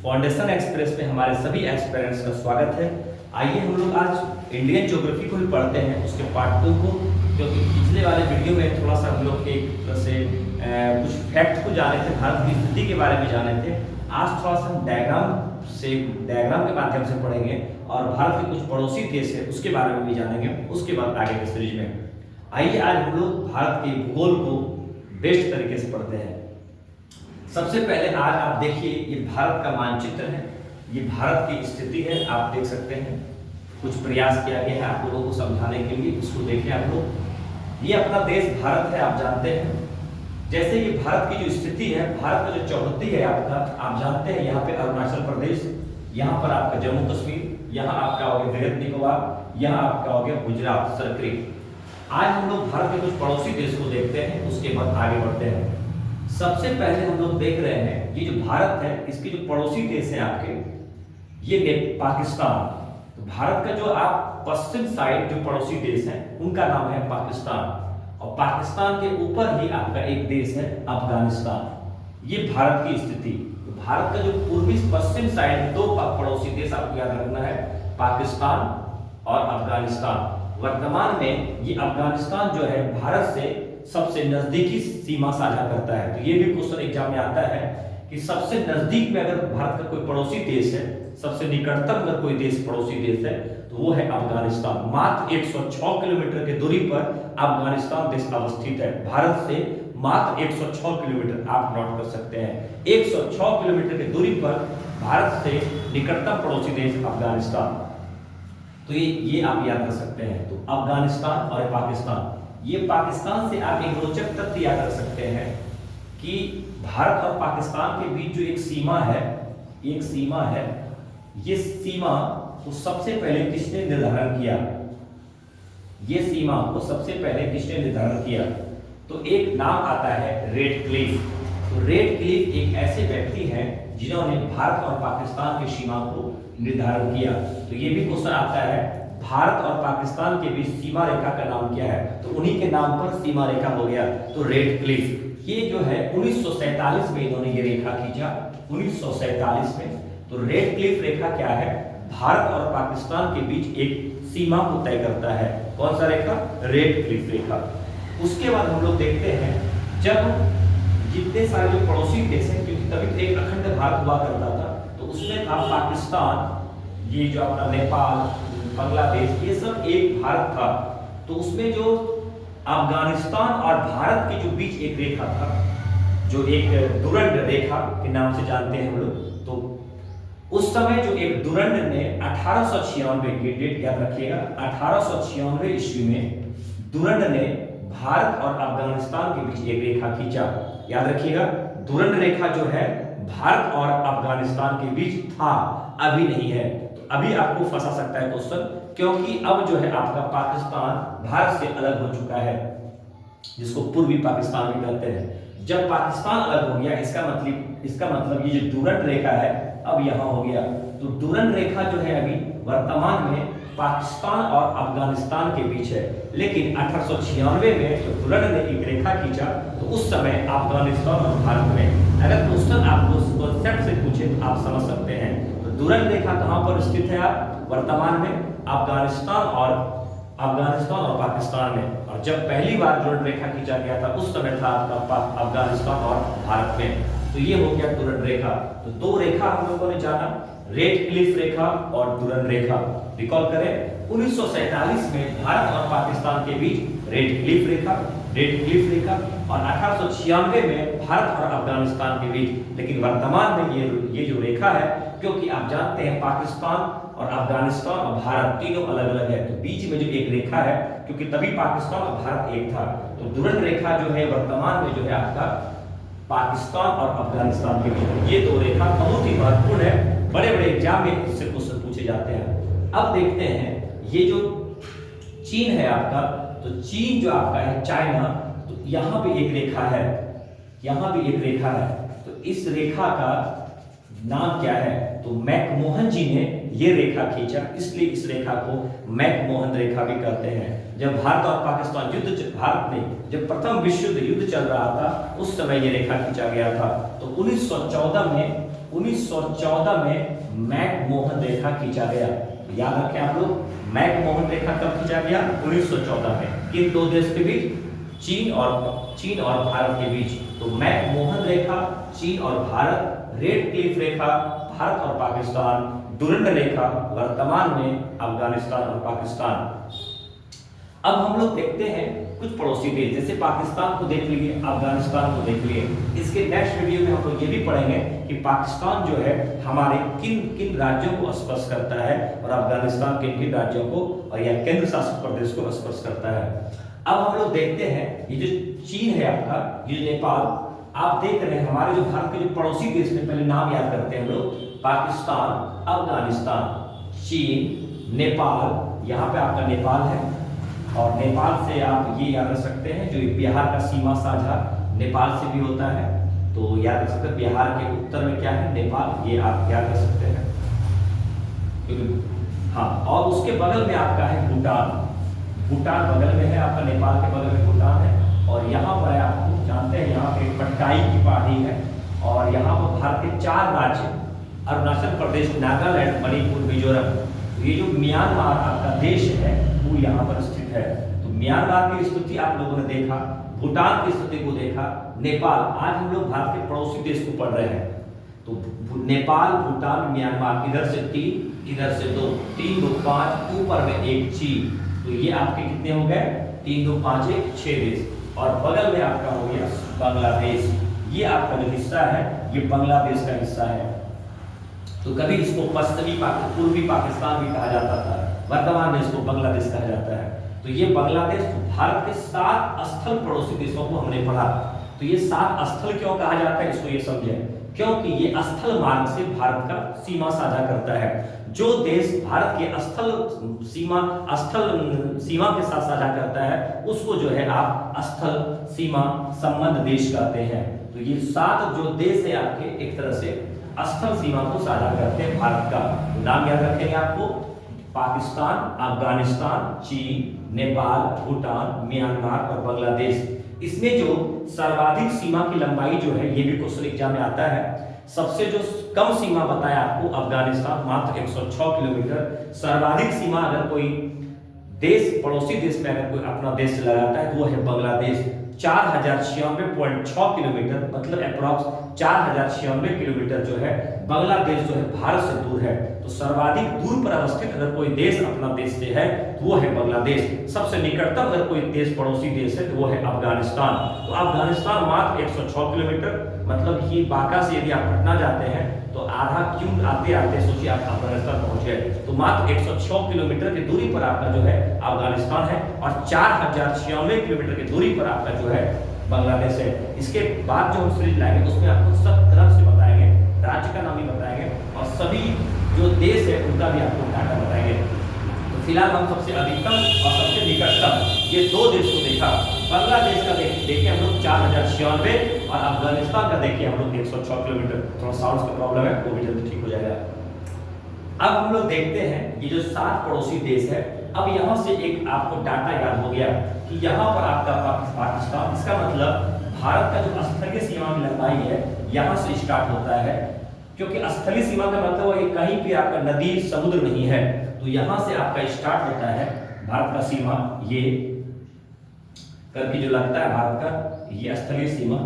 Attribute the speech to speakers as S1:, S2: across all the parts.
S1: Foundation express में हमारे सभी एस्पिरेंट्स का स्वागत है। आइए हम लोग आज इंडियन ज्योग्राफी को भी पढ़ते हैं, उसके पार्ट 2 को, क्योंकि पिछले वाले वीडियो में थोड़ा सा हम लोग एक तरह से कुछ फैक्ट को जाने थे, भारत की स्थिति के बारे में जाने थे। आज थोड़ा सा हम डायग्राम के माध्यम से पढ़ेंगे और भारत के कुछ पड़ोसी देश है उसके बारे में भी जानेंगे, उसके बाद आगे के सीरीज में। आइए आज हम लोग भारत के भूगोल को बेस्ट तरीके से पढ़ते हैं। सबसे पहले आज आप देखिए, ये भारत का मानचित्र है, ये भारत की स्थिति है, आप देख सकते हैं। कुछ प्रयास किया गया है आप लोगों को समझाने के लिए, इसको देखें आप लोग। ये अपना देश भारत है, आप जानते हैं। जैसे ये भारत की जो स्थिति है, भारत का जो चौहद्दी है आपका, आप जानते हैं। यहाँ पे अरुणाचल प्रदेश, यहाँ पर आपका जम्मू कश्मीर, यहाँ आपका हो गया वृहद निकोबार, यहाँ आपका हो गया गुजरात सर्कल। आज हम लोग भारत के कुछ पड़ोसी देश को देखते हैं, उसके बाद आगे बढ़ते हैं। सबसे पहले हम लोग देख रहे हैं ये जो भारत है, इसके जो पड़ोसी देश हैं आपके, ये पाकिस्तान। तो भारत का जो आप पश्चिम साइड जो पड़ोसी देश हैं उनका नाम है पाकिस्तान, और पाकिस्तान के ऊपर ही आपका एक देश है अफगानिस्तान। ये भारत की स्थिति। तो भारत का जो पूर्वी पश्चिम साइड दो पड़ोसी देश आपको याद रखना है, पाकिस्तान और अफगानिस्तान। वर्तमान में ये अफगानिस्तान जो है भारत से सबसे नजदीकी सीमा साझा करता है। तो ये भी क्वेश्चन एग्जाम में आता है कि सबसे नजदीक में अगर भारत का कोई पड़ोसी देश है, सबसे निकटतम अगर कोई देश पड़ोसी देश है तो वो है अफगानिस्तान। मात्र 106 किलोमीटर की दूरी पर अफगानिस्तान देश अवस्थित है। भारत से मात्र 106 किलोमीटर आप नोट कर सकते हैं। 106 किलोमीटर की दूरी पर भारत से निकटतम पड़ोसी देश अफगानिस्तान। तो ये आप याद कर सकते हैं। तो अफगानिस्तान और पाकिस्तान, ये पाकिस्तान से आप एक रोचक तथ्य याद कर सकते हैं कि भारत और पाकिस्तान के बीच जो एक सीमा है, ये सीमा को सबसे पहले किसने निर्धारण किया? ये सीमा को सबसे पहले किसने निर्धारण किया? तो एक नाम आता है रेडक्लिफ। तो रेडक्लिफ एक ऐसे व्यक्ति हैं जिन्होंने भारत और पाकिस्तान की सीमा को निर्धारण किया। तो ये भी क्वेश्चन आता है, भारत और पाकिस्तान के बीच सीमा रेखा का नाम क्या है? तो उन्हीं के नाम पर सीमा रेखा हो गया, तो रेडक्लिफ। ये जो है 1947 में इन्होंने ये रेखा खींचा, 1947 में। तो रेडक्लिफ रेखा क्या है? भारत और पाकिस्तान के बीच एक सीमा को तय करता है। कौन सा रेखा? रेडक्लिफ रेखा। उसके बाद हम लोग देखते हैं, जब जितने सारे जो पड़ोसी देश हैं, क्योंकि तभी तो एक अखंड भारत हुआ करता था, तो उसमें था पाकिस्तान, ये जो अपना नेपाल, बांग्लादेश, ये सब एक भारत था। तो उसमें जो अफगानिस्तान और भारत के जो बीच एक रेखा था, जो एक दुरंड रेखा के नाम से जानते हैं हम लोग। तो उस समय जो एक दुरंड ने 1896 की डेट याद रखिएगा, 1896 ईस्वी में दुरंड ने भारत और अफगानिस्तान के बीच एक रेखा खींचा। याद रखिएगा, दुरंड रेखा जो है भारत और अफगानिस्तान के बीच था, अभी नहीं है। तो अभी आपको फंसा सकता है क्वेश्चन, क्योंकि अब जो है आपका पाकिस्तान भारत से अलग हो चुका है, जिसको पूर्वी पाकिस्तान भी कहते हैं। जब पाकिस्तान अलग हो गया, इसका मतलब ये जो डुरंड रेखा है अब यहाँ हो गया। तो डुरंड रेखा जो है अभी वर्तमान में पाकिस्तान और अफगानिस्तान के बीच है। लेकिन 1896 में जब डुरंड ने एक रेखा खींचा, तो उस समय अफगानिस्तान और भारत में, अगर क्वेश्चन आपको कॉन्सेप्ट से पूछे तो आप समझ सकते हैं। तो डुरंड रेखा कहाँ पर स्थित है? आप वर्तमान में अफगानिस्तान और पाकिस्तान में। और जब पहली बार डुरंड रेखा खींचा गया था, उस समय था आपका अफगानिस्तान और भारत में। तो ये हो गया डुरंड रेखा। तो दो रेखा हम लोगों ने जाना, रेडक्लिफ रेखा और डुरंड रेखा। रिकॉल करें, 1947 में भारत और पाकिस्तान के बीच रेडक्लिफ रेखा और 1896 में भारत और अफगानिस्तान के बीच। लेकिन वर्तमान में ये जो रेखा है, क्योंकि आप जानते हैं पाकिस्तान और अफगानिस्तान और भारत तीनों अलग अलग है, तो बीच में जो एक रेखा है, क्योंकि तभी पाकिस्तान और भारत एक था। तो डुरंड रेखा जो है वर्तमान में जो है आपका पाकिस्तान और अफगानिस्तान के बीच। ये दो रेखा बहुत ही महत्वपूर्ण है, बड़े बड़े एग्जाम में इससे क्वेश्चन पूछे जाते हैं। अब देखते हैं, ये जो चीन है आपका, तो चीन जो आपका है चाइना, तो यहाँ भी एक रेखा है, यहाँ भी एक रेखा है। तो इस रेखा का नाम क्या है? तो मैकमोहन जी ने ये रेखा खींचा, इसलिए इस रेखा को मैकमोहन रेखा भी कहते हैं। जब भारत और पाकिस्तान भारत में जब प्रथम विश्व युद्ध चल रहा था, उस समय ये रेखा खींचा गया था। तो 1914 में 1914 में मैकमोहन रेखा खींचा गया। याद रखें आप लोग, मैकमोहन रेखा कब खींचा गया? 1914 में। किन दो देश के बीच? चीन और भारत के बीच। तो मैकमोहन रेखा चीन और भारत, रेड क्लिफ रेखा भारत और पाकिस्तान, डुरंड रेखा वर्तमान में अफगानिस्तान और पाकिस्तान। अब हम लोग देखते हैं कुछ पड़ोसी देश, जैसे पाकिस्तान को देख लिए, अफगानिस्तान को देख लिए। इसके नेक्स्ट वीडियो में हम लोग ये भी पढ़ेंगे कि पाकिस्तान जो है हमारे किन किन राज्यों को स्पर्श करता है और अफगानिस्तान किन किन राज्यों को और या केंद्र शासित प्रदेश को स्पर्श करता है। अब हम लोग देखते हैं ये जो चीन है आपका, ये नेपाल, आप देख रहे हैं हमारे जो भारत के जो पड़ोसी देश में, पहले नाम याद करते हैं हम लोग, पाकिस्तान, अफगानिस्तान, चीन, नेपाल। यहाँ पे आपका नेपाल है और नेपाल से आप ये याद रख सकते हैं जो बिहार का सीमा साझा नेपाल से भी होता है, तो याद रख सकते हैं बिहार के उत्तर में क्या है? नेपाल, ये आप याद रख सकते हैं। हाँ, और उसके बगल में आपका है भूटान। भूटान बगल में है आपका, नेपाल के बगल में भूटान है। और यहाँ पर है, आपको जानते हैं यहाँ पे पट्टाई की पहाड़ी है और यहाँ पर भारत के 4 राज्य, अरुणाचल प्रदेश, नागालैंड, मणिपुर, मिजोरम। ये जो म्यांमार आपका देश है वो यहाँ पर स्थित है। तो म्यांमार की स्थिति आप लोगों ने देखा, भूटान की स्थिति को देखा, नेपाल। आज हम लोग भारत के पड़ोसी देश को पढ़ रहे हैं। तो नेपाल, भूटान, म्यांमार, इधर से 3, इधर से 2, 3, 2, 5, ऊपर में 1 चीन। तो ये आपके कितने हो गए? 3, 2, 5, 1, 6 देश। और बगल में आपका हो गया बांग्लादेश। ये आपका जो हिस्सा है ये बांग्लादेश का हिस्सा है। तो कभी इसको पूर्वी पाकिस्तान भी कहा जाता था, वर्तमान में इसको बांग्लादेश कहा जाता है। तो ये बांग्लादेश, तो भारत के 7 स्थल पड़ोसी देशों को हमने पढ़ा। तो ये 7 स्थल क्यों कहा जाता है, इसको ये समझें, क्योंकि ये स्थल मार्ग से भारत का सीमा साझा करता है। जो देश भारत के स्थल सीमा के साथ साझा करता है उसको जो है आप स्थल सीमा संबंध देश कहते हैं। तो ये 7 जो देश है आपके एक तरह से स्थल सीमा को साझा करते हैं भारत का। तो नाम याद रखेंगे आपको, पाकिस्तान, अफगानिस्तान, चीन, नेपाल, भूटान, म्यांमार और बांग्लादेश। इसमें जो सर्वाधिक सीमा की लंबाई जो है, ये भी क्वेश्चन एग्जाम में आता है। सबसे जो कम सीमा बताया आपको अफगानिस्तान, मात्र 106 किलोमीटर। सर्वाधिक सीमा अगर कोई देश, पड़ोसी देश में अगर कोई अपना देश लगाता है तो वो है बांग्लादेश, 4096.6 किलोमीटर, मतलब अप्रॉक्स 4096 किलोमीटर जो है बांग्लादेश जो है भारत से दूर है। तो सर्वाधिक दूर पर अवस्थित अगर कोई देश अपना देश से है तो वो है बांग्लादेश। सबसे निकटतम अगर कोई देश पड़ोसी देश है तो वो है अफगानिस्तान। तो अफगानिस्तान मात्र 106 किलोमीटर, मतलब ये बांका से यदि आप पटना जाते हैं तो आधा क्यों आते आते सोचिए आप अफगानिस्तान पहुंच गए। तो मात्र 106 किलोमीटर की दूरी पर आपका जो है अफगानिस्तान है और 4096 किलोमीटर की दूरी पर आपका जो है बांग्लादेश है। इसके बाद जो हम सीरीज लाएंगे उसमें आपको सब तरह से बताएंगे, राज्य का नाम भी बताएंगे और सभी जो देश है उनका भी आपको डाटा बताएंगे। तो फिलहाल हम सबसे अधिकतम और सबसे निकटतम ये 2 देश को देखा। बांग्लादेश का देखिए हम लोग 4096 और अफगानिस्तान का देखिए हम लोग 106 किलोमीटर। थोड़ा साउंड का प्रॉब्लम है, वो भी जल्दी ठीक हो जाएगा। अब हम लोग देखते हैं ये जो 7 पड़ोसी देश है। अब यहाँ से एक आपको डाटा याद हो गया कि यहाँ पर आपका पाकिस्तान, इसका मतलब भारत का जो स्थलीय सीमा की लंबाई है यहाँ से स्टार्ट होता है, क्योंकि स्थलीय सीमा का मतलब ये कहीं भी आपका नदी समुद्र नहीं है। तो यहाँ से आपका स्टार्ट होता है भारत का सीमा, ये करके जो लगता है भारत का ये स्थलीय सीमा।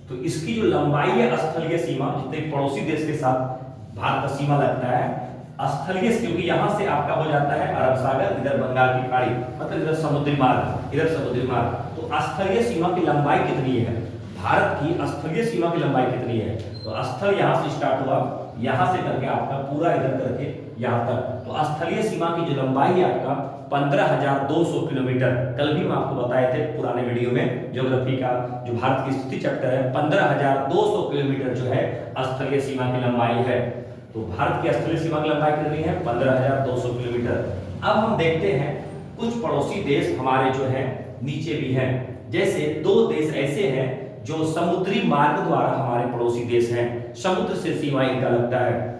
S1: तो इसकी जो लंबाई है स्थलीय सीमा, जितने पड़ोसी देश के साथ भारत का सीमा लगता है स्थलीय, क्योंकि यहाँ से आपका हो जाता है अरब सागर, इधर बंगाल की खाड़ी, मतलब इधर समुद्री मार्ग, इधर समुद्री मार्ग। तो स्थलीय सीमा की लंबाई कितनी है, भारत की स्थलीय सीमा की लंबाई कितनी है? तो स्थल यहाँ से स्टार्ट हुआ, यहाँ से करके आपका पूरा इधर करके यहाँ तक। तो स्थलीय सीमा की जो लंबाई है आपका 15,200 किलोमीटर। कल भी हम आपको बताए थे पुराने वीडियो में, ज्योग्राफी का जो भारत की स्थिति चैप्टर है, 15,200 किलोमीटर जो है स्थलीय सीमा की लंबाई है। तो भारत की स्थलीय सीमा की लंबाई कितनी है? 15,200 किलोमीटर। अब हम देखते हैं कुछ पड़ोसी देश हमारे जो है नीचे भी हैं। जैसे 2 देश ऐसे हैं जो समुद्री मार्ग द्वारा हमारे पड़ोसी देश हैं, समुद्र से सीमा इनका लगता है।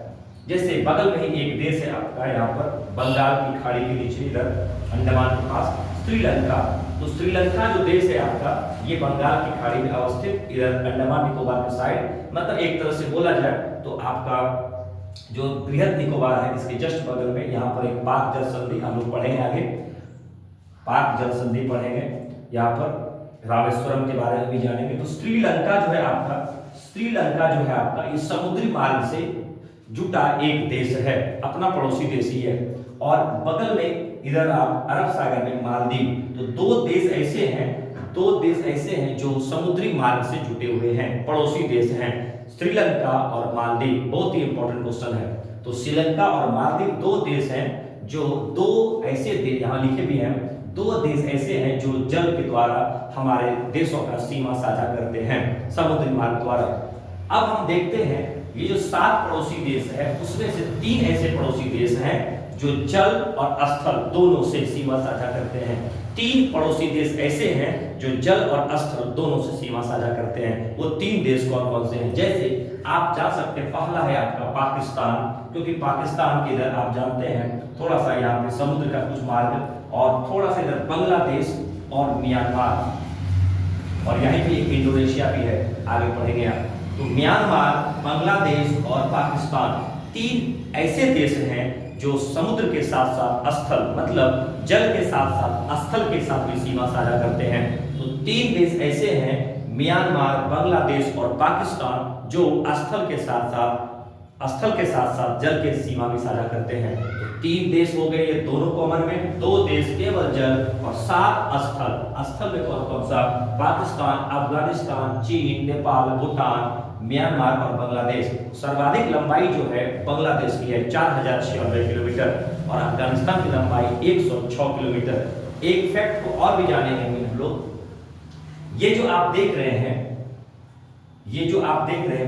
S1: जैसे बगल में ही एक देश है आपका यहाँ पर बंगाल की खाड़ी के नीचे इधर अंडमान के पास श्रीलंका। तो श्रीलंका जो देश है आपका ये बंगाल की खाड़ी में अवस्थित, इधर अंडमान निकोबार के साइड, मतलब एक तरह से बोला जाए तो आपका जो बृहद निकोबार है इसके जस्ट बगल में यहाँ पर एक पाक जल संधि हम लोग पढ़ेंगे आगे, पाक जल संधि पढ़ेंगे, यहाँ पर रामेश्वरम के बारे में भी जानेंगे। तो श्रीलंका जो है आपका इस समुद्री मार्ग से जुटा एक देश है, अपना पड़ोसी देश ही है। और बगल में इधर आप अरब सागर में मालदीव, तो दो देश ऐसे हैं जो समुद्री मार्ग से जुटे हुए हैं, पड़ोसी देश हैं, श्रीलंका और मालदीव। बहुत ही इंपॉर्टेंट क्वेश्चन है। तो श्रीलंका और मालदीव दो देश हैं जो दो ऐसे देश, यहाँ लिखे भी हैं, दो देश ऐसे हैं जो जल के द्वारा हमारे देशों का सीमा साझा करते हैं, समुद्री मार्ग द्वारा। अब हम देखते हैं ये जो 7 पड़ोसी देश है उसमें से 3 ऐसे पड़ोसी देश हैं जो जल और स्थल दोनों से सीमा साझा करते हैं। 3 पड़ोसी देश ऐसे हैं जो जल और स्थल दोनों से सीमा साझा करते हैं। वो 3 देश कौन कौन से हैं? जैसे आप जा सकते हैं, पहला है आपका पाकिस्तान, क्योंकि पाकिस्तान के इधर आप जानते हैं थोड़ा सा यहाँ पे समुद्र का कुछ मार्ग, और थोड़ा सा इधर बांग्लादेश और म्यांमार, और यहीं पे एक इंडोनेशिया भी है, आगे पढ़ेंगे आप। तो म्यांमार, बांग्लादेश और पाकिस्तान 3 ऐसे देश हैं जो समुद्र के साथ साथ स्थल, मतलब जल के साथ साथ स्थल के साथ भी सीमा साझा करते हैं। तो 3 देश ऐसे हैं, म्यांमार, बांग्लादेश और पाकिस्तान, जो स्थल के साथ साथ जल के सीमा भी साझा करते हैं। तो 3 देश हो गए ये दोनों कॉमन में, 2 देश केवल जल और 7 स्थल। स्थल में कौन कौन सा? पाकिस्तान, अफगानिस्तान, चीन, नेपाल, भूटान, म्यांमार और बांग्लादेश। सर्वाधिक लंबाई जो है बांग्लादेश की है 4096 किलोमीटर, और अफगानिस्तान की लंबाई 106 किलोमीटर। एक फैक्ट को और भी जानेंगे हम लोग, ये जो आप देख रहे हैं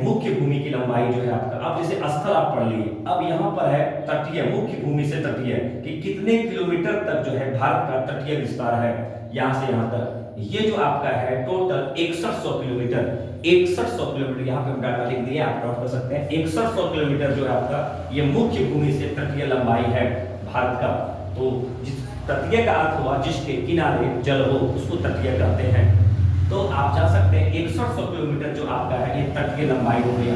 S1: मुख्य भूमि की लंबाई जो है आपका, अब जैसे स्थल आप पढ़ लिए, अब यहाँ पर है तटीय, मुख्य भूमि से तटीय कि कितने किलोमीटर तक जो है भारत का तटीय विस्तार है, यहाँ से यहाँ तक। ये जो आपका है टोटल 6100 किलोमीटर, 6100 किलोमीटर यहाँ पे हम डाटा लिख दिए, आप नोट कर सकते हैं। 6100 किलोमीटर जो है आपका ये मुख्य भूमि से तटीय लंबाई है भारत का। तो जिस तटीय का अर्थ हुआ जिसके किनारे जल हो, उसको तटीय कहते हैं। तो आप जा सकते हैं 6100 किलोमीटर जो आपका है ये तटीय लंबाई हो गया,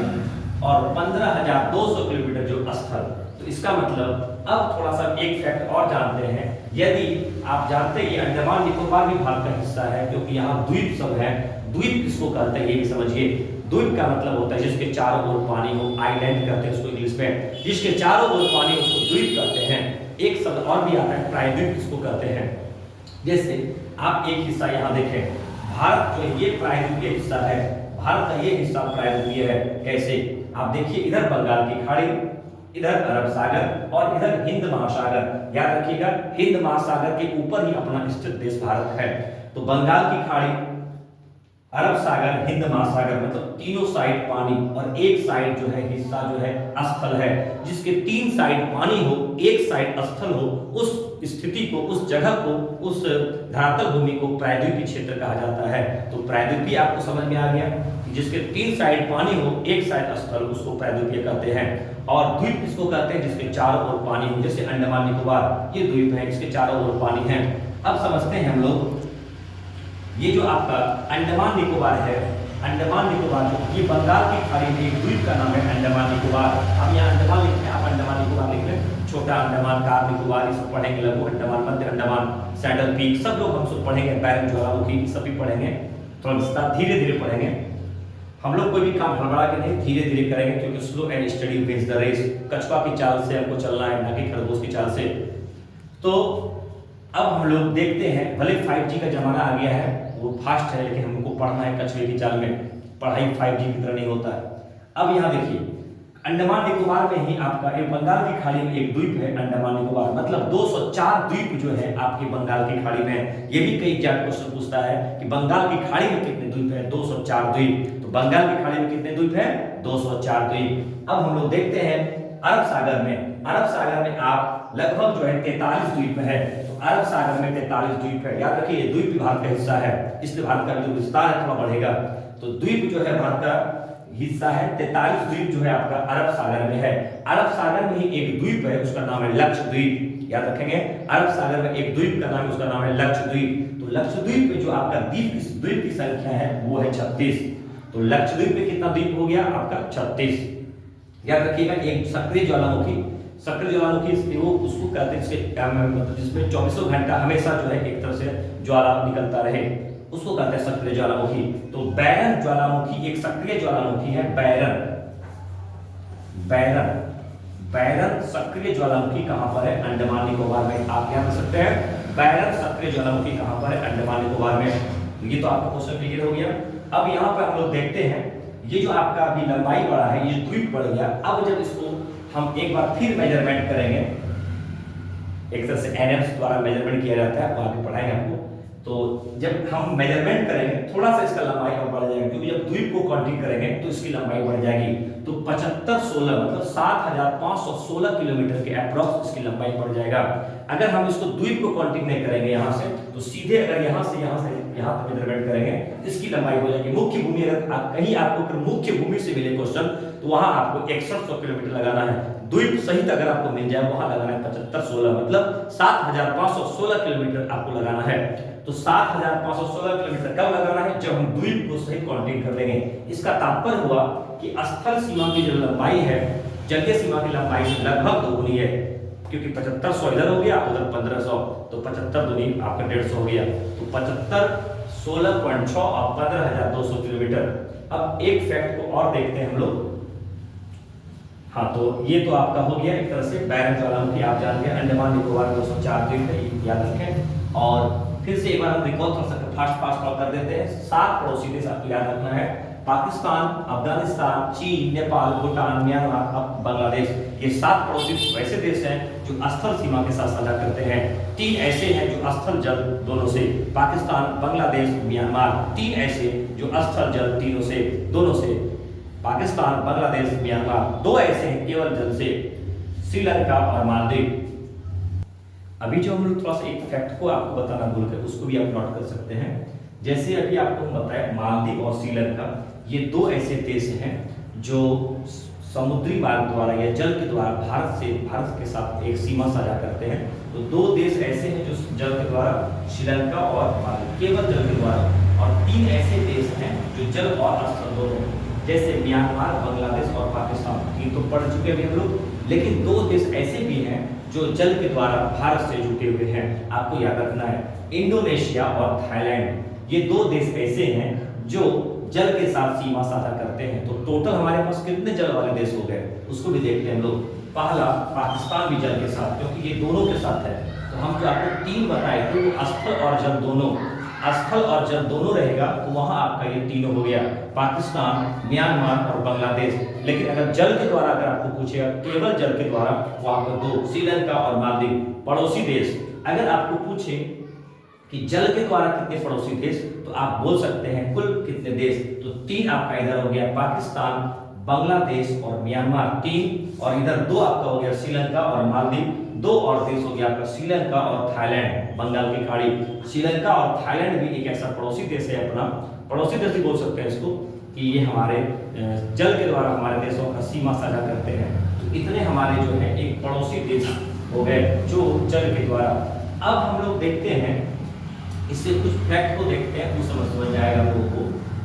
S1: और 15200 किलोमीटर जो स्थल। तो इसका मतलब अब थोड़ा सा एक फैक्ट और जानते हैं। यदि आप जानते हैं ये अंडमान निकोबार भी भारत का हिस्सा है, क्योंकि यहाँ द्वीप सब है। द्वीप किसको कहते हैं ये भी समझिए। द्वीप का मतलब होता है जिसके चारों ओर पानी हो, आइलैंड कहते हैं उसको इंग्लिश में। जिसके चारों ओर पानी हो उसको द्वीप कहते हैं। एक शब्द और भी आता है प्रायद्वीप किसको कहते हैं। जैसे आप एक हिस्सा यहाँ देखें, भारत जो है ये प्रायद्वीपीय हिस्सा है, भारत का ये हिस्सा प्रायद्वीपीय है। कैसे? आप देखिए, इधर बंगाल की खाड़ी, इधर अरब सागर और इधर हिंद महासागर। याद रखिएगा, हिंद महासागर के ऊपर ही अपना स्थित देश भारत है। तो बंगाल की खाड़ी, अरब सागर, हिंद महासागर, मतलब तीनों साइड पानी, और एक साइड जो है हिस्सा जो है स्थल है। जिसके 3 साइड पानी हो, एक साइड स्थल हो, उस स्थिति को, उस जगह को, उस धरातल भूमि को प्रायद्वीपीय क्षेत्र कहा जाता है। तो प्रायद्वीपीय आपको समझ में आ गया कि जिसके 3 साइड पानी हो, एक साइड स्थल, उसको प्रायद्वीपीय कहते हैं। और द्वीप किसको कहते हैं? जिसके चारों ओर पानी हो, जैसे अंडमान निकोबार ये द्वीप है, इसके चारों ओर पानी है। अब समझते हैं हम लोग, ये जो आपका अंडमान निकोबार है, अंडमान निकोबार ये बंगाल की खाड़ी में एक द्वीप का नाम है अंडमान निकोबार। हम यहाँ अंडमान लिखते हैं, आप अंडमान निकोबार लिख लें। छोटा अंडमान, कार निकोबार, इस पढ़ेंगे, लघु अंडमान, मध्य अंडमान, सैडल पीक, सब लोग हम सब पढ़ेंगे, बैरन ज्वालामुखी, सभी पढ़ेंगे। थोड़ा धीरे धीरे पढ़ेंगे, हम लोग कोई भी काम हड़बड़ा के नहीं, धीरे धीरे करेंगे, क्योंकि slow and steady wins the race. कछुआ की चाल से हमको चलना है, ना कि खरगोश की चाल से। तो अब हम लोग देखते हैं, भले 5G का जमाना आ गया है, वो फास्ट है, लेकिन हमको पढ़ना है कछुए की चाल में। पढ़ाई 5G की तरह नहीं होता है। अब यहाँ देखिए, अंडमान निकोबार में ही आपका एक बंगाल की खाड़ी में एक द्वीप है अंडमान निकोबार, मतलब 204 द्वीप जो है आपके बंगाल की खाड़ी में। ये भी कई एग्जाम क्वेश्चन पूछता है कि बंगाल की खाड़ी में कितने द्वीप है? 204 द्वीप। तो बंगाल की खाड़ी में कितने द्वीप है? 204 द्वीप। अब हम लोग देखते हैं अरब सागर में। अरब सागर में आप लगभग जो है 43 द्वीप है। तो अरब सागर में 43 द्वीप है। याद रखिए, ये द्वीप भी भारत का हिस्सा है, इसलिए भारत का जो विस्तार है थोड़ा बढ़ेगा। तो द्वीप जो है भारत का हिस्सा है। 43 द्वीप जो है आपका अरब सागर में है। अरब सागर में ही एक द्वीप है, उसका नाम है लक्षद्वीप। याद रखेंगे, अरब सागर में एक द्वीप का नाम है, उसका नाम है लक्षद्वीप। तो लक्षद्वीप में जो आपका द्वीप की संख्या है वो है 36। तो लक्षद्वीप में कितना द्वीप हो गया आपका? 36। याद रखिएगा, एक सक्रिय ज्वालामुखी, सक्रिय ज्वालामुखी वो उसको कहते हैं मतलब जिसमें 24 घंटा हमेशा जो है एक तरह से ज्वाला निकलता रहे, उसको कहते हैं सक्रिय ज्वालामुखी। तो बैरन ज्वालामुखी एक सक्रिय ज्वालामुखी है। बैरन बैरन बैरन सक्रिय ज्वालामुखी कहां पर है? अंडमान निकोबार में। आप क्या कर सकते हैं? बैरन सक्रिय ज्वालामुखी कहां पर है? अंडमान निकोबार में। तो ये तो आपका क्वेश्चन क्लियर हो गया। अब यहाँ पर हम लोग देखते हैं, ये जो आपका अभी लंबाई बढ़ा है, ये द्वीप बढ़ गया। अब जब इसको हम एक बार फिर मेजरमेंट करेंगे, एक तरह से एनएम्स द्वारा मेजरमेंट किया जाता है, वो आगे पढ़ाएंगे आपको। तो जब हम मेजरमेंट करेंगे थोड़ा सा इसका लंबाई और बढ़ जाएगा, क्योंकि जब द्वीप को काउंटिंग करेंगे तो इसकी लंबाई बढ़ जाएगी। तो 7516 मतलब 7516 किलोमीटर के अप्रॉक्स इसकी लंबाई बढ़ जाएगा। अगर हम इसको द्वीप को काउंटिंग नहीं करेंगे यहाँ से, तो सीधे अगर यहाँ से यहाँ तक मेजरमेंट करेंगे, इसकी लंबाई हो जाएगी। मुख्य भूमि अगर कहीं आपको मुख्य भूमि से मिले क्वेश्चन, तो वहां आपको 6100 किलोमीटर लगाना है। द्वीप सहित अगर आपको मिल जाए वहां लगाना है 7516 मतलब 7516 किलोमीटर आपको लगाना है। तो 7516 किलोमीटर कब लगाना है? जब हम द्वीप को सहित काउंटिंग कर लेंगे। इसका तात्पर्य हुआ कि स्थल सीमा की जो लंबाई है जलीय सीमा की लंबाई से लगभग दोगुनी है, क्योंकि 7500 इधर हो गया, उधर 1500, तो 75 दूनी आपका 150 हो गया। तो 75 16.6 और 15200 किलोमीटर। अब एक फैक्ट को और देखते हैं हम लोग। हाँ, तो ये तो आपका हो गया एक तरह से बैरन ज्वालामुखी आप जान गए। अंडमान निकोबार 204 द्वीप है, ये याद रखें। और फिर से एक बार हम रिकॉल थोड़ा सा फास्ट कर देते हैं। 7 पड़ोसी देश आपको याद रखना है: पाकिस्तान, अफगानिस्तान, चीन, नेपाल, भूटान, म्यांमार, अब बांग्लादेश। ये 7 पड़ोसी वैसे देश हैं जो स्थल सीमा के साथ साझा करते हैं। 3 ऐसे हैं जो स्थल जल दोनों से, पाकिस्तान, बांग्लादेश, म्यांमार। 3 ऐसे जो स्थल जल तीनों से, दोनों से, पाकिस्तान, बांग्लादेश, म्यांमार। 2 ऐसे हैं केवल जल से, श्रीलंका और मालदीव। अभी जो हम लोग थोड़ा सा एक फैक्ट को आपको बताना भूल गए, उसको भी आप नोट कर सकते हैं। जैसे अभी आपको बताया मालदीव और श्रीलंका, ये 2 ऐसे देश हैं जो समुद्री मार्ग द्वारा या जल के द्वारा भारत के साथ एक सीमा साझा करते हैं। तो 2 देश ऐसे हैं जो जल के द्वारा, श्रीलंका और मालदीव, केवल जल के द्वारा। और 3 ऐसे देश हैं जो जल और स्थल दोनों, जैसे म्यांमार, बांग्लादेश और पाकिस्तान। 3 तो पढ़ चुके हैं हम लोग, लेकिन 2 देश ऐसे भी हैं जो जल के द्वारा भारत से जुटे हुए हैं, आपको याद रखना है। इंडोनेशिया और थाईलैंड, ये 2 देश ऐसे हैं जो जल के साथ सीमा साझा करते हैं। तो टोटल हमारे पास कितने जल वाले देश हो गए, उसको भी देखते हैं हम लोग। पहला पाकिस्तान भी जल के साथ, क्योंकि ये दोनों के साथ है। तो हम जो आपको 3 बताए थे वो स्थल और जल दोनों, स्थल और जल दोनों रहेगा, तो वहां आपका ये तीनों हो गया: पाकिस्तान, म्यांमार और बांग्लादेश। लेकिन अगर जल के द्वारा अगर आपको पूछेगा केवल जल के द्वारा, वो आपको 2, श्रीलंका और मालदीव। पड़ोसी देश अगर आपको पूछे कि जल के द्वारा कितने पड़ोसी देश, तो आप बोल सकते हैं कुल कितने देश। तो 3 आपका इधर हो गया, पाकिस्तान, बांग्लादेश और म्यांमार 3, और इधर 2 आपका हो गया, श्रीलंका और मालदीव। 2 और देश हो गया आपका श्रीलंका और थाईलैंड, बंगाल की खाड़ी। श्रीलंका और थाईलैंड भी एक ऐसा पड़ोसी देश है, अपना पड़ोसी देश भी बोल सकते हैं इसको, कि ये हमारे जल के द्वारा हमारे देशों का सीमा साझा करते हैं। तो इतने हमारे जो है एक पड़ोसी देश हो गए जो जल के द्वारा। अब हम लोग देखते हैं, इससे कुछ फैक्ट को देखते हैं, कुछ समझ जाएगा लोगों को।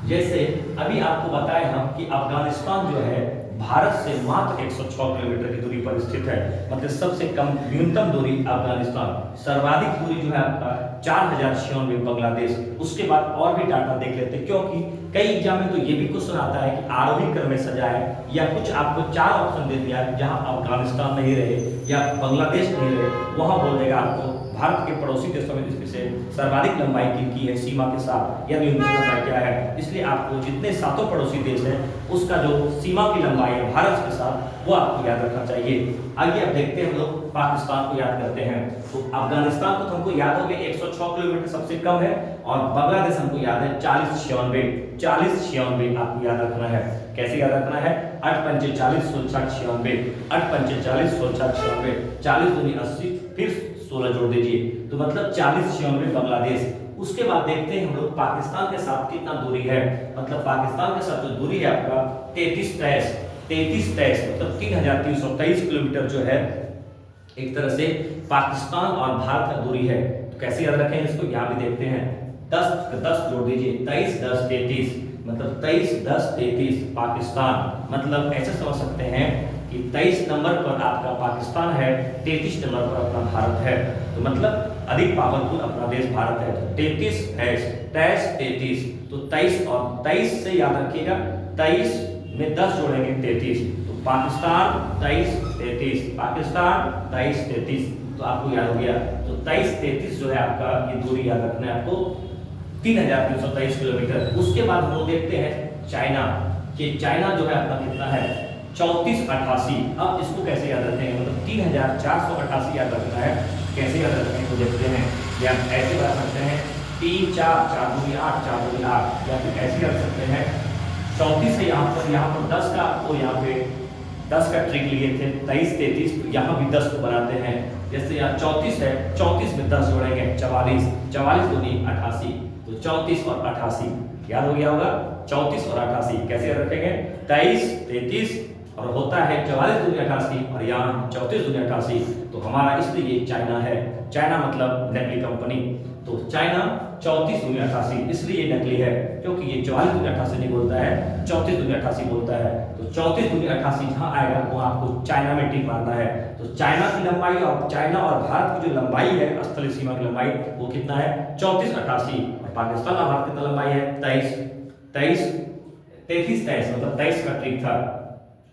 S1: जैसे अभी आपको बताया हम कि अफगानिस्तान जो है भारत से मात्र 106 किलोमीटर की दूरी पर स्थित है। मतलब सबसे कम न्यूनतम दूरी अफगानिस्तान, सर्वाधिक दूरी जो है आपका 4096 बांग्लादेश। उसके बाद और भी डाटा देख लेते हैं, क्योंकि कई एग्जाम में तो ये भी क्वेश्चन आता है कि आरोही क्रम में सजाए, या कुछ आपको 4 ऑप्शन दे दिया है, जहां अफगानिस्तान नहीं रहे या बांग्लादेश नहीं रहे, वहां बोल देगा आपको भारत के पड़ोसी देशों में इसमें से सर्वाधिक लंबाई किनकी है सीमा के साथ, या न्यूनतम लंबाई क्या है। इसलिए आपको जितने 7 पड़ोसी देश हैं उसका जो सीमा की लंबाई है भारत के साथ, वो आपको याद रखना चाहिए। आगे अब देखते हैं हम लोग पाकिस्तान को याद करते हैं। तो अफगानिस्तान को तो हमको याद हो गया 106 किलोमीटर सबसे कम है, और बांग्लादेश हमको याद है 4096 आपको याद रखना है। कैसे याद रखना है? 8 पंचे 40 16 96, 8 पंचे 40 16 96, 40 दूनी 80, फिर 16 जोड़ दीजिए, तो मतलब 4096 बांग्लादेश। उसके बाद देखते हैं हम लोग पाकिस्तान के साथ कितना दूरी है। मतलब पाकिस्तान के साथ जो दूरी है आपका 33 मतलब 3323 किलोमीटर जो है एक तरह से पाकिस्तान और भारत का दूरी है। तो कैसे याद रखें इसको, यहाँ भी देखते हैं। 10 जोड़ दीजिए, 23 10 33, मतलब 23 10 33 पाकिस्तान। मतलब ऐसे समझ सकते हैं कि 23 नंबर पर आपका पाकिस्तान है, 33 नंबर पर अपना भारत है। तो मतलब अधिक पावरफुल अपना देश भारत है। तो 33 है, 23 33, तो 23 और 23 से याद रखिएगा, 23 में 10 जोड़ेंगे 33, तो पाकिस्तान 23 33, पाकिस्तान 23 33, तो आपको याद हो गया। तो 23 33 जो है आपका ये दूरी याद रखना है आपको, 3323 किलोमीटर। उसके बाद हम लोग देखते हैं चाइना, कि चाइना जो है अपना कितना है, 3488। अब इसको कैसे याद रखेंगे, मतलब 3488 याद रखना है। कैसे याद रखेंगे तो देखते हैं, या ऐसे बता सकते हैं 3 4 4 दूनी 8 4 दूनी 8, या फिर ऐसे रख सकते हैं 34 से यहाँ पर 10 का, आपको यहाँ पे 10 का ट्रिक लिए थे 23 33, तो यहाँ भी 10 को बनाते हैं। जैसे यहाँ 34 है, 34 में 10 जोड़ेंगे 44, 44 दूनी 88, तो 34 और 88 याद हो गया होगा। 34 और 88 कैसे याद रखेंगे, 23 33 और होता है 44 दूनी 88, और यहाँ 34 दूनी 88, तो हमारा इसलिए ये चाइना है। चाइना मतलब नकली कंपनी, तो चाइना 34 दूनी 88, इसलिए ये नकली है, क्योंकि ये 44 दूनी 88 नहीं बोलता है, 34 दूनी 88 बोलता है। तो 34 दूनी 88 जहाँ आएगा वो आपको चाइना में टिक मारना है। तो चाइना की लंबाई और चाइना और भारत की जो लंबाई है, स्थलीय सीमा की लंबाई, वो कितना है 34 88, और पाकिस्तान और भारत की लंबाई है 23 33 23, मतलब 23 का ट्रिक था।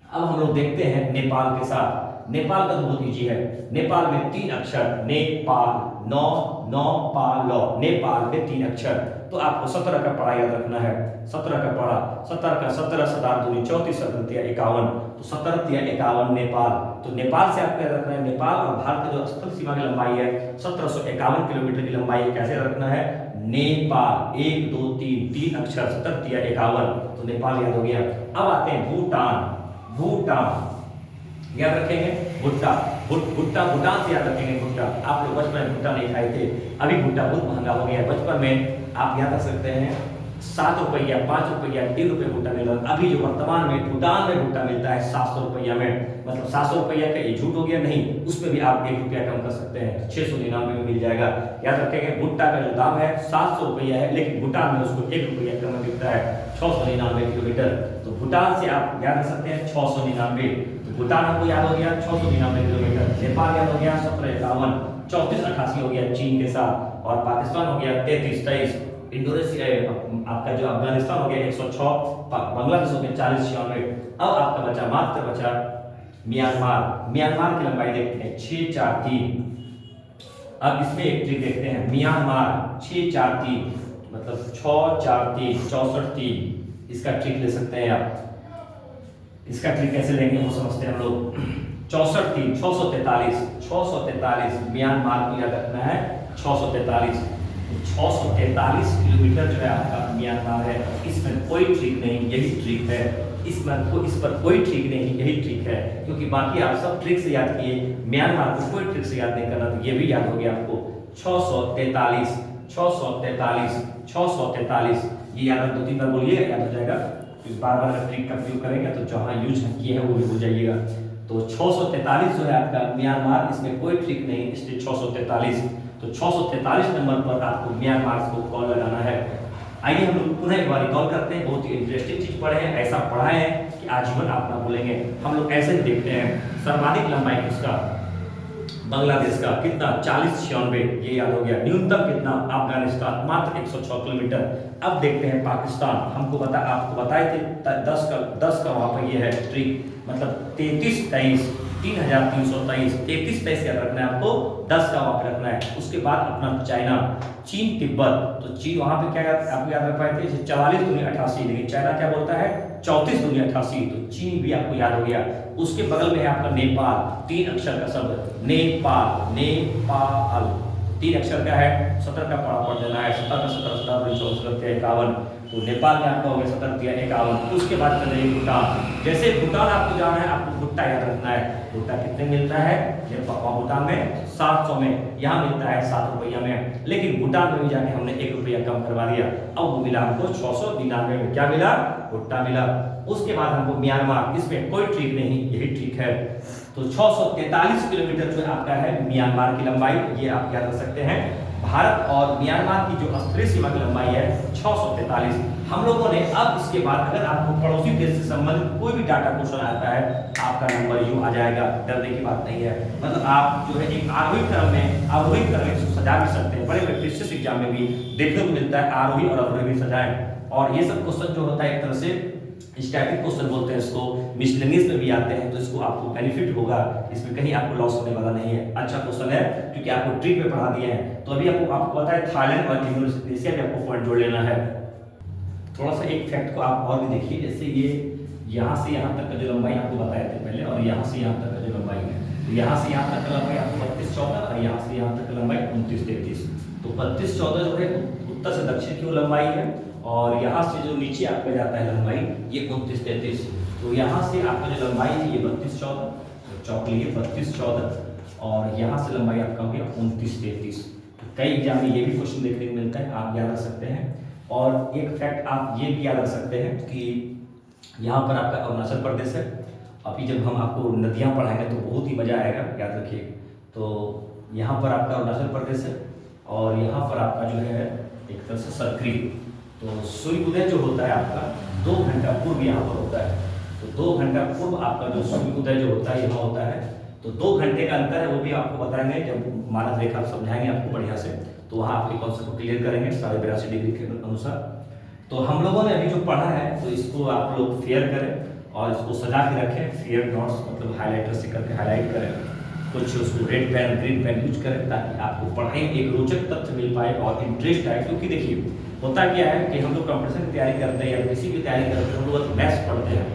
S1: अब हम लोग देखते हैं नेपाल के साथ। नेपाल का तो बहुत ईजी है। नेपाल में 3 अक्षर, नेपाल, नौ नौ पाल, नेपाल में 3 अक्षर। तो आपको 17 का पढ़ा याद रखना है। 17 का पढ़ा, 17 का 17 7 दूनी 34, 17 51, तो 17 51 नेपाल। तो नेपाल से आपको याद रखना है, नेपाल और भारत की जो स्थल सीमा की लंबाई है 1751 किलोमीटर की लंबाई है। कैसे याद रखना है, नेपाल 1 2 3 3 अक्षर, 17 51, तो नेपाल याद हो गया। अब आते हैं भूटान। भूटान याद रखेंगे, भुट्टा भुट्टा भूटान से याद रखेंगे। भुट्टा आप लोग बचपन में भुट्टा नहीं खाए थे, अभी भुट्टा बहुत महंगा हो गया है। बचपन में आप याद रख सकते हैं 7 रुपया 5 रुपया 3 रुपये भुट्टा मिल रहा। अभी जो वर्तमान में भूटान में भुट्टा मिलता है 700 रुपया में, मतलब 700 रुपया का ये झूठ हो गया नहीं, उसमें भी आप 1 रुपया कम कर सकते हैं, 699 में मिल जाएगा। याद रखेंगे भुट्टा का जो दाम है 700 रुपया है, लेकिन भूटान में उसको 1 रुपया कम मिलता है, 699 किलोमीटर। तो भूटान से आप याद रख सकते हैं 699, तो भूटान हमको याद हो गया 699 किलोमीटर। नेपाल याद हो गया 1751, 34 88 हो गया चीन के साथ, और पाकिस्तान हो गया 33 23, इंडोनेशिया आपका जो अफगानिस्तान हो गया 106, बांग्लादेश हो गया 40 96। अब आपका बचा मात्र बचा म्यांमार। म्यांमार की लंबाई देखते हैं 643। अब इसमें एक ट्रिक देखते हैं, म्यांमार 643 मतलब 643 64 3, इसका ट्रिक ले सकते हैं आप। इसका ट्रिक कैसे लेंगे वो समझते हैं हम लोग। 64 3 643 म्यांमार को याद रखना है 643। 643 किलोमीटर जो है आपका म्यांमार है। इसमें कोई ट्रिक नहीं, यही ट्रिक है। इस पर कोई ट्रिक नहीं, यही ट्रिक है, क्योंकि बाकी आप सब ट्रिक से याद किए, म्यांमार को कोई ट्रिक से याद नहीं करना। तो ये भी याद हो गया आपको 643 643 643, ये याद 2-3 बार बोलिए, याद हो जाएगा। बार बार ट्रिक का प्रयोग करेंगे तो जहाँ यूज किए हैं वो भी भूल जाइएगा। तो 643 जो है आपका म्यांमार, इसमें कोई ट्रिक नहीं, इसलिए 643। तो 643 नंबर पर आपको म्यांमार को कॉल लगाना है। आइए हम लोग पुनः एक बार रिकॉल करते हैं। बहुत ही इंटरेस्टिंग चीज पढ़े हैं, ऐसा पढ़ा है कि आजीवन आप ना भूलेंगे। हम लोग ऐसे ही देखते हैं, सर्वाधिक लंबाई किसका, बांग्लादेश का कितना 4096, ये याद हो गया। न्यूनतम कितना, अफगानिस्तान मात्र 106 किलोमीटर। अब देखते हैं पाकिस्तान। आपको बताए थे 10 का वहाँ पर ये है ट्रिक, मतलब 33 23 3323 33 23 याद रखना है आपको, 10 का वहाँ पे रखना है। उसके बाद अपना चाइना, चीन तिब्बत। तो चीन वहाँ पे क्या आपको याद रख पाए थे 44 दूनी 88, लेकिन चाइना क्या बोलता है 34 दूनी 88, तो चीन भी आपको याद हो गया। उसके बगल में है आपका नेपाल, 3 अक्षर का शब्द नेपाल, नेपाल 3 अक्षर का है, 17 का पढ़ देना है। 17 का 17 17 51, तो नेपाल में आपका हो गया 17 51। उसके बाद चलिए भूटान। जैसे भूटान आपको जाना है, आपको भुट्टा याद रखना है। भुट्टा कितने मिलता है, भूटान में 700 में, यहाँ मिलता है 7 रुपया में, लेकिन भूटान में भी जाके हमने 1 रुपया कम करवा दिया। अब वो मिला हमको 699 में, क्या मिला, भुट्टा मिला। उसके बाद हमको म्यांमार, इसमें कोई ट्रिक नहीं, यही ट्रिक है। तो 643 किलोमीटर जो आपका है म्यांमार की लंबाई, ये आप याद रख सकते हैं। भारत और म्यांमार की जो स्थलीय सीमा की लंबाई है 643। हम लोगों ने अब इसके बाद अगर आपको पड़ोसी देश से संबंधित कोई भी डाटा क्वेश्चन आता है, आपका नंबर यूं आ जाएगा, डरने की बात नहीं है। मतलब आप जो है एक आरोही क्रम में इसको सजा भी सकते हैं। बड़े बड़े प्रीवियस एग्जाम में भी देखने को मिलता है आरोही और अवरोही भी सजाएं। और ये सब क्वेश्चन जो होता है एक तरह से स्टैटिक क्वेश्चन बोलते हैं इसको, मिसलेनियस में भी आते हैं, तो इसको आपको बेनिफिट होगा, इसमें कहीं आपको लॉस होने वाला नहीं है। अच्छा क्वेश्चन है क्योंकि आपको ट्रिक में पढ़ा दिए हैं। तो अभी आपको पता है थाईलैंड और इंडोनेशिया में आपको पॉइंट जोड़ लेना है। थोड़ा सा एक फैक्ट को आप और भी देखिए, जैसे ये यहाँ से यहाँ तक का जो लंबाई आपको बताए थे पहले, और यहाँ से यहाँ तक का जो लंबाई है, तो यहाँ से यहाँ तक का लंबाई आपको 32-14 और यहाँ से यहाँ तक का लंबाई 29-33। तो 32-14 जो है उत्तर से दक्षिण की वो लंबाई है, और यहाँ से जो नीचे आपका जाता है लंबाई ये 29-33। तो यहाँ से आपका जो लंबाई है ये 32-14, तो चौक लिए 32-14, और यहाँ से लंबाई आपका हो गया 29-33। तो कई एग्जाम में ये भी क्वेश्चन देखने को मिलता है, आप याद रख सकते हैं। और एक फैक्ट आप ये भी याद रख सकते हैं कि यहाँ पर आपका अरुणाचल प्रदेश है। अभी जब हम आपको नदियाँ पढ़ाएंगे तो बहुत ही मजा आएगा, याद रखिए। तो यहाँ पर आपका अरुणाचल प्रदेश है, और यहाँ पर आपका जो है एक तरह से सर्करी। तो सूर्य उदय जो होता है आपका 2 घंटा पूर्व यहाँ पर होता है। तो 2 घंटा पूर्व आपका जो सूर्य उदय जो होता है यहाँ होता है। तो 2 घंटे का अंतर है, वो भी आपको बताएंगे जब मानक रेखा समझाएंगे आपको बढ़िया से, तो वहाँ आपके कॉन्सेप्ट को क्लियर करेंगे 82.5 डिग्री के अनुसार। तो हम लोगों ने अभी जो पढ़ा है तो इसको आप लोग फेयर करें और इसको सजा के रखें। फेयर नोट्स मतलब हाईलाइटर से करके हाईलाइट करें, कुछ उसको red pen green pen use करें, ताकि आपको पढ़ाई में एक रोचक तथ्य मिल पाए और इंटरेस्ट आए। क्योंकि देखिए होता क्या है कि हम लोग कंपटीशन की तैयारी करते हैं या किसी की तैयारी करते हैं, हम लोग मैथ्स पढ़ते हैं,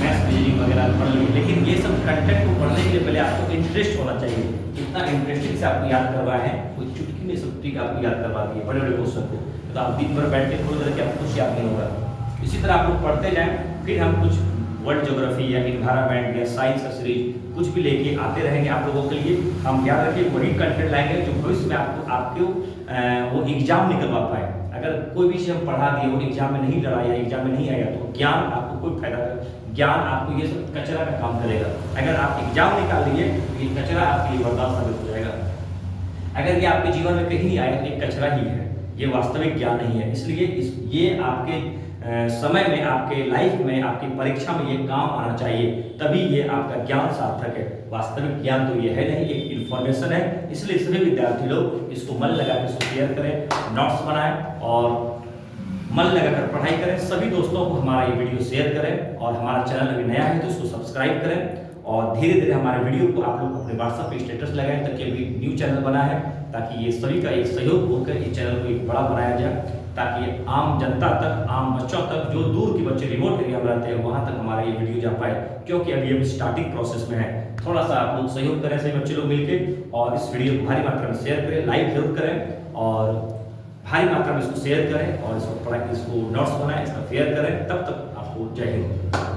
S1: मैथ्स रीजनिंग वगैरह पढ़ लिए, लेकिन ये सब कंटेंट को पढ़ने के लिए पहले आपको इंटरेस्ट होना चाहिए। कितना इंटरेस्टिंग से आपको याद करवाए हैं, कोई चुटकी में सब ट्रिक आपको याद करवा दी है बड़े बड़े क्वेश्चन को, तो आप दिन भर बैठ के खोल करके आपको कुछ याद नहीं होगा। इसी तरह आप लोग पढ़ते जाएं, फिर हम कुछ वर्ल्ड ज्योग्राफी या इन्वायरमेंट या साइंस का सीरीज कुछ भी लेके आते रहेंगे आप लोगों के लिए। हम याद रखिए वही कंटेंट लाएंगे जो भविष्य में आपको वो एग्जाम निकलवा पाए। अगर कोई भी चीज हम पढ़ा दिए वो एग्जाम में नहीं लड़ा या एग्जाम में नहीं आया तो ज्ञान आपको कोई फायदा नहीं, ज्ञान आपको ये सब कचरा का काम करेगा। अगर आप एग्जाम निकाल लिए तो ये कचरा आपके लिए वरदान साबित हो जाएगा। अगर ये आपके जीवन में कहीं नहीं आया तो ये कचरा ही है, ये वास्तविक ज्ञान नहीं है। इसलिए ये आपके समय में, आपके लाइफ में, आपकी परीक्षा में ये काम आना चाहिए, तभी ये आपका ज्ञान सार्थक है। वास्तविक ज्ञान तो ये है नहीं, एक इन्फॉर्मेशन है। इसलिए सभी विद्यार्थी लोग इसको मन लगा के इसको शेयर करें, नोट्स बनाएं और मन लगाकर पढ़ाई करें। सभी दोस्तों को हमारा ये वीडियो शेयर करें, और हमारा चैनल अभी नया है तो इसको सब्सक्राइब करें, और धीरे धीरे हमारे वीडियो को आप लोग अपने व्हाट्सएप पे स्टेटस लगाएं, ताकि अभी न्यू चैनल बना है, ताकि ये सभी का एक सहयोग होकर इस चैनल को एक बड़ा बनाया जाए, ताकि आम जनता तक, आम बच्चों तक, जो दूर के बच्चे रिमोट एरिया में रहते हैं वहाँ तक हमारा ये वीडियो जा पाए। क्योंकि अभी हम स्टार्टिंग प्रोसेस में है, थोड़ा सा आप लोग सहयोग करें सभी बच्चे लोग मिलकर, और इस वीडियो को भारी मात्रा में शेयर करें, लाइक जरूर करें, और भारी मात्रा में इसको शेयर करें, और इसको नोट्स बनाएं, इसका फेयर करें। तब तक आपको जय हिंद।